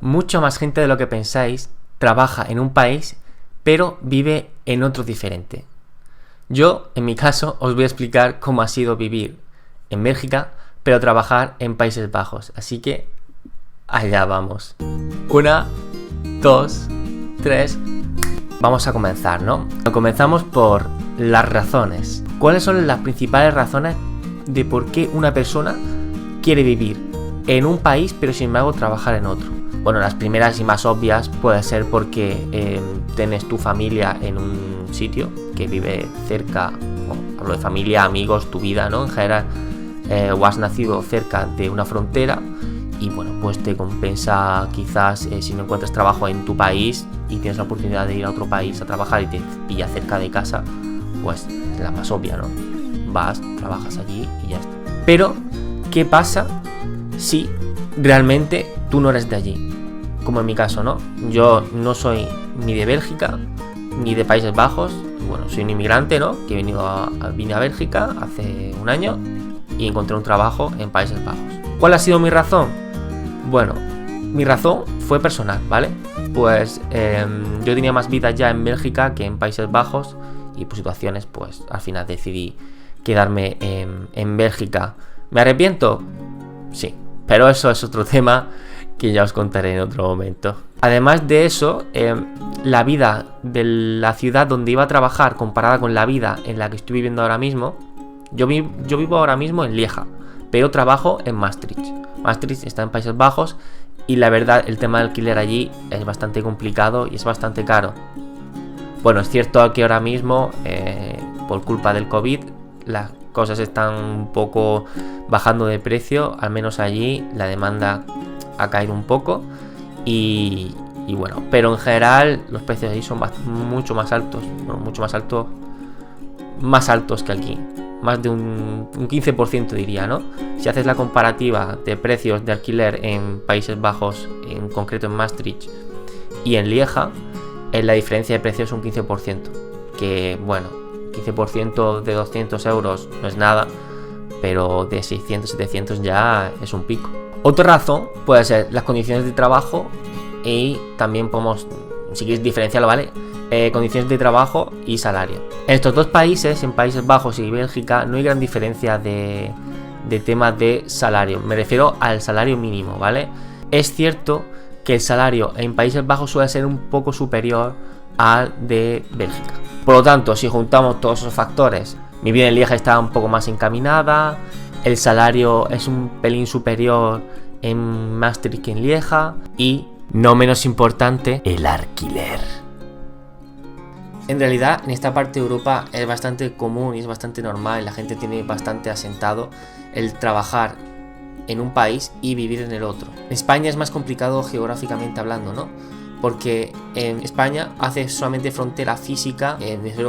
Mucha más gente de lo que pensáis trabaja en un país, pero vive en otro diferente. Yo, en mi caso, os voy a explicar cómo ha sido vivir en Bélgica, pero trabajar en Países Bajos. Así que, allá vamos. 1, 2, 3. Vamos a comenzar, ¿no? Comenzamos por las razones. ¿Cuáles son las principales razones de por qué una persona quiere vivir en un país, pero sin embargo trabajar en otro? Bueno, las primeras y más obvias puede ser porque tienes tu familia en un sitio que vive cerca, bueno, hablo de familia, amigos, tu vida, ¿no? En general, o has nacido cerca de una frontera y bueno, pues te compensa quizás si no encuentras trabajo en tu país y tienes la oportunidad de ir a otro país a trabajar y te pilla cerca de casa, pues es la más obvia, ¿no? Vas, trabajas allí y ya está. Pero, ¿qué pasa si realmente tú no eres de allí? Como en mi caso, ¿no? Yo no soy ni de Bélgica ni de Países Bajos. Bueno, soy un inmigrante, ¿no? Que vine a Bélgica hace un año y encontré un trabajo en Países Bajos. ¿Cuál ha sido mi razón? Bueno, mi razón fue personal, ¿vale? Pues yo tenía más vida ya en Bélgica que en Países Bajos y por situaciones, pues al final decidí quedarme en Bélgica. ¿Me arrepiento? Sí, pero eso es otro tema que ya os contaré en otro momento. Además de eso, la vida de la ciudad donde iba a trabajar comparada con la vida en la que estoy viviendo ahora mismo, yo vivo ahora mismo en Lieja, pero trabajo en Maastricht. Maastricht está en Países Bajos y la verdad el tema del alquiler allí es bastante complicado y es bastante caro. Bueno, es cierto que ahora mismo, por culpa del COVID, las cosas están un poco bajando de precio, al menos allí la demanda ha caído un poco y bueno, pero en general los precios ahí son mucho más altos, bueno, más altos que aquí, más de un 15% diría, ¿no? Si haces la comparativa de precios de alquiler en Países Bajos, en concreto en Maastricht y en Lieja, la diferencia de precios es un 15%, que bueno, 15% de 200 euros no es nada, pero de 600, 700 ya es un pico. Otra razón puede ser las condiciones de trabajo y también podemos, si quieres diferenciarlo, ¿vale? Condiciones de trabajo y salario. En estos dos países, en Países Bajos y Bélgica, no hay gran diferencia de tema de salario. Me refiero al salario mínimo, ¿vale? Es cierto que el salario en Países Bajos suele ser un poco superior al de Bélgica. Por lo tanto, si juntamos todos esos factores, mi vida en Lieja está un poco más encaminada, el salario es un pelín superior en Maastricht que en Lieja y, no menos importante, el alquiler. En realidad, en esta parte de Europa es bastante común y es bastante normal, la gente tiene bastante asentado el trabajar en un país y vivir en el otro. En España es más complicado geográficamente hablando, ¿no? Porque en España hace solamente frontera física,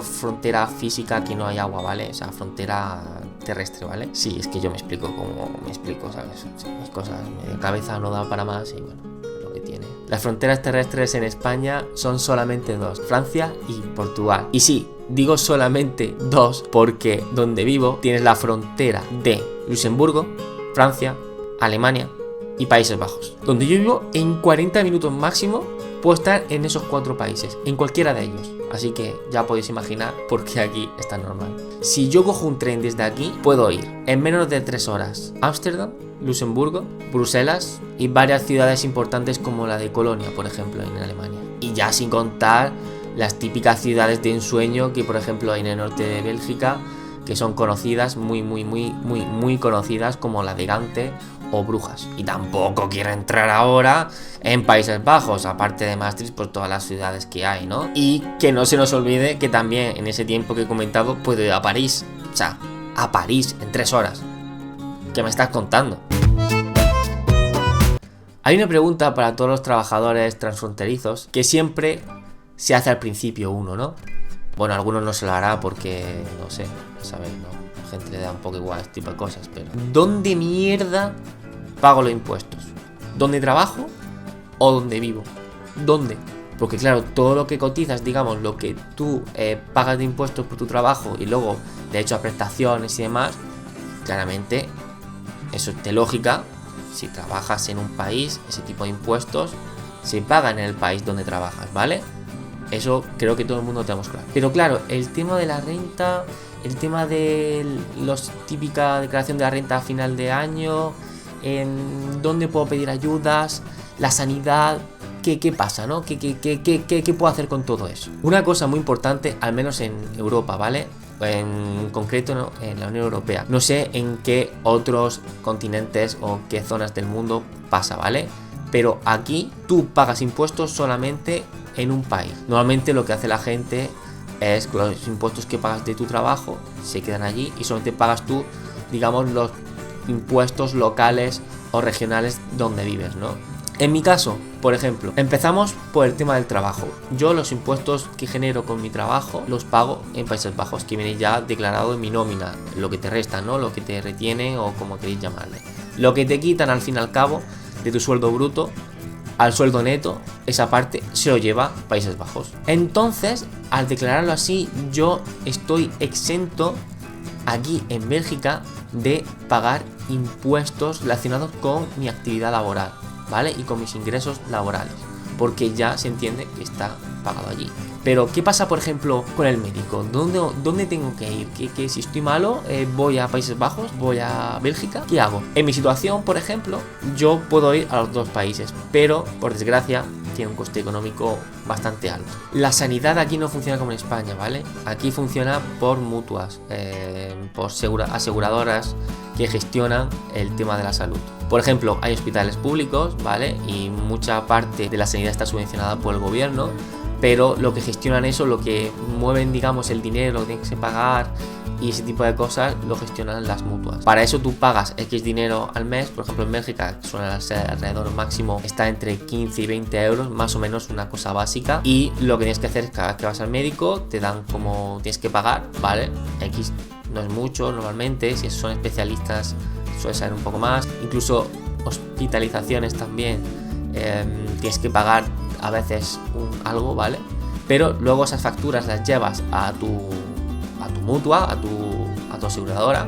frontera física que no hay agua, ¿vale? O sea, frontera terrestre, ¿vale? Sí, es que yo me explico como me explico, ¿sabes? Sí, mis cosas, mi cabeza no da para más y bueno, lo que tiene. Las fronteras terrestres en España son solamente dos, Francia y Portugal. Y sí, digo solamente dos porque donde vivo tienes la frontera de Luxemburgo, Francia, Alemania y Países Bajos. Donde yo vivo, en 40 minutos máximo puedo estar en esos 4 países, en cualquiera de ellos. Así que ya podéis imaginar por qué aquí es tan normal. Si yo cojo un tren desde aquí, puedo ir en menos de 3 horas a Ámsterdam, Luxemburgo, Bruselas y varias ciudades importantes como la de Colonia, por ejemplo, en Alemania. Y ya sin contar las típicas ciudades de ensueño que, por ejemplo, hay en el norte de Bélgica, que son conocidas, muy conocidas, como la de Gante o Brujas. Y tampoco quiero entrar ahora en Países Bajos, aparte de Maastricht, por todas las ciudades que hay, ¿no? Y que no se nos olvide que también en ese tiempo que he comentado puedo ir a París. O sea, a París en 3 horas. ¿Qué me estás contando? Hay una pregunta para todos los trabajadores transfronterizos que siempre se hace al principio uno, ¿no? Bueno, a algunos no se lo hará porque, no sé, ¿sabéis? ¿No? A la gente le da un poco igual este tipo de cosas, pero ¿dónde mierda pago los impuestos? ¿Dónde trabajo o dónde vivo? ¿Dónde? Porque claro, todo lo que cotizas, digamos, lo que tú pagas de impuestos por tu trabajo y luego de hecho a prestaciones y demás, claramente eso es de lógica. Si trabajas en un país, ese tipo de impuestos se pagan en el país donde trabajas, ¿vale? Eso creo que todo el mundo tenemos claro. Pero claro, el tema de la renta, el tema de los típica declaración de la renta a final de año, dónde puedo pedir ayudas, la sanidad, ¿qué pasa, no? ¿Qué puedo hacer con todo eso? Una cosa muy importante, al menos en Europa, ¿vale? En concreto, ¿no? En la Unión Europea. No sé en qué otros continentes o qué zonas del mundo pasa, ¿vale? Pero aquí tú pagas impuestos solamente en un país. Normalmente lo que hace la gente es que los impuestos que pagas de tu trabajo se quedan allí y solamente pagas tú, digamos, los impuestos locales o regionales donde vives, ¿no? En mi caso, por ejemplo, empezamos por el tema del trabajo. Yo los impuestos que genero con mi trabajo los pago en Países Bajos, que viene ya declarado en mi nómina, lo que te resta, ¿no? Lo que te retiene o como queréis llamarle. Lo que te quitan al fin y al cabo de tu sueldo bruto al sueldo neto, esa parte se lo lleva Países Bajos. Entonces, al declararlo así, yo estoy exento aquí en Bélgica de pagar impuestos relacionados con mi actividad laboral, ¿vale? Y con mis ingresos laborales, porque ya se entiende que está pagado allí. Pero, ¿qué pasa, por ejemplo, con el médico? ¿Dónde tengo que ir? ¿Que si estoy malo, voy a Países Bajos? ¿Voy a Bélgica? ¿Qué hago? En mi situación, por ejemplo, yo puedo ir a los dos países, pero, por desgracia, tiene un coste económico bastante alto. La sanidad aquí no funciona como en España, ¿vale? Aquí funciona por mutuas, por aseguradoras que gestionan el tema de la salud. Por ejemplo, hay hospitales públicos, ¿vale? Y mucha parte de la sanidad está subvencionada por el gobierno, pero lo que gestionan eso, lo que mueven, digamos, el dinero que tienes que pagar y ese tipo de cosas, lo gestionan las mutuas. Para eso tú pagas X dinero al mes. Por ejemplo, en Bélgica suele ser alrededor máximo, está entre 15 y 20 euros, más o menos una cosa básica. Y lo que tienes que hacer es cada vez que vas al médico, te dan como tienes que pagar, ¿vale? X no es mucho normalmente, si son especialistas suele ser un poco más. Incluso hospitalizaciones también tienes que pagar a veces algo, ¿vale? Pero luego esas facturas las llevas a tu mutua, a tu aseguradora,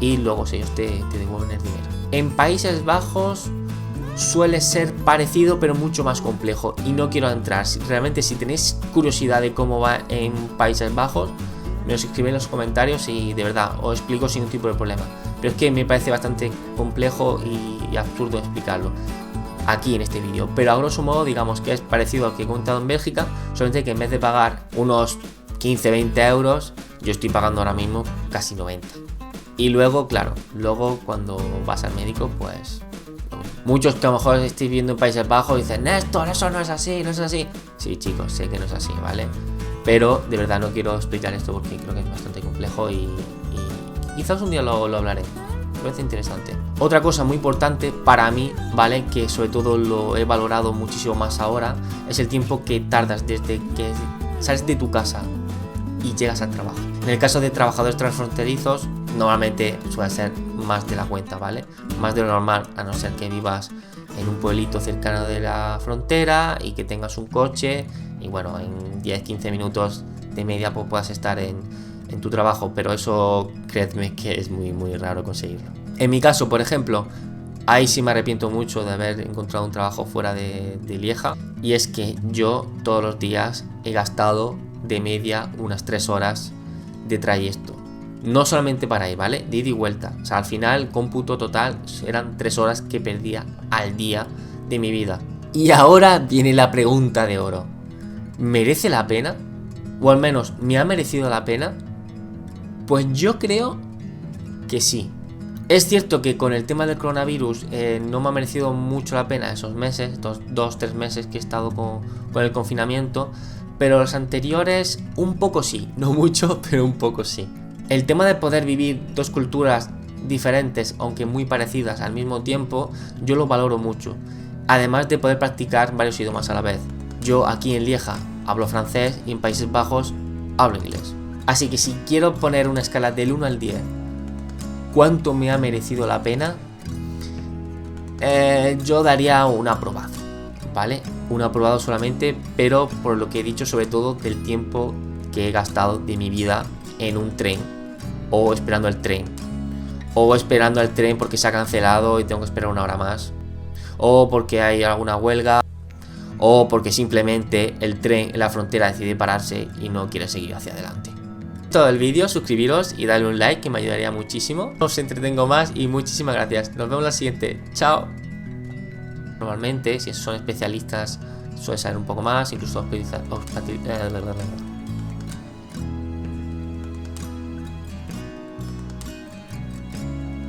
y luego ellos te devuelven el dinero. En Países Bajos suele ser parecido, pero mucho más complejo, y no quiero entrar. Realmente, si tenéis curiosidad de cómo va en Países Bajos, me lo escribís en los comentarios y de verdad os explico sin ningún tipo de problema. Pero es que me parece bastante complejo y absurdo explicarlo aquí en este vídeo, pero a grosso modo digamos que es parecido al que he contado en Bélgica, solamente que en vez de pagar unos 15-20 euros, yo estoy pagando ahora mismo casi 90. Y luego, claro, cuando vas al médico, pues muchos que a lo mejor estéis viendo en Países Bajos dicen, Néstor, eso no es así, no es así. Sí, chicos, sé que no es así, ¿vale? Pero de verdad no quiero explicar esto porque creo que es bastante complejo y quizás un día lo hablaré. Me parece interesante. Otra cosa muy importante para mí, ¿vale? Que sobre todo lo he valorado muchísimo más ahora, es el tiempo que tardas desde que sales de tu casa y llegas al trabajo. En el caso de trabajadores transfronterizos, normalmente suele ser más de la cuenta, ¿vale? Más de lo normal, a no ser que vivas en un pueblito cercano de la frontera y que tengas un coche y bueno, en 10-15 minutos de media pues puedas estar en tu trabajo, pero eso creedme que es muy muy raro conseguirlo. En mi caso, por ejemplo, ahí sí me arrepiento mucho de haber encontrado un trabajo fuera de Lieja, y es que yo todos los días he gastado de media unas 3 horas de trayecto, no solamente para ir, ¿vale? De ida y vuelta, o sea, al final el cómputo total eran 3 horas que perdía al día de mi vida. Y ahora viene la pregunta de oro: ¿merece la pena? O al menos, ¿me ha merecido la pena? Pues yo creo que sí. Es cierto que con el tema del coronavirus no me ha merecido mucho la pena esos meses, 2-3 meses que he estado con el confinamiento, pero los anteriores un poco sí, no mucho, pero un poco sí. El tema de poder vivir dos culturas diferentes, aunque muy parecidas al mismo tiempo, yo lo valoro mucho. Además de poder practicar varios idiomas a la vez. Yo aquí en Lieja hablo francés y en Países Bajos hablo inglés. Así que si quiero poner una escala del 1 al 10, ¿cuánto me ha merecido la pena? Yo daría un aprobado, ¿vale? Un aprobado solamente, pero por lo que he dicho, sobre todo del tiempo que he gastado de mi vida en un tren, o esperando el tren, o esperando el tren porque se ha cancelado y tengo que esperar una hora más, o porque hay alguna huelga, o porque simplemente el tren en la frontera decide pararse y no quiere seguir hacia adelante. Todo el vídeo, suscribiros y darle un like que me ayudaría muchísimo. No os entretengo más y muchísimas gracias. Nos vemos en la siguiente. Chao. Normalmente, si son especialistas, suele saber un poco más, incluso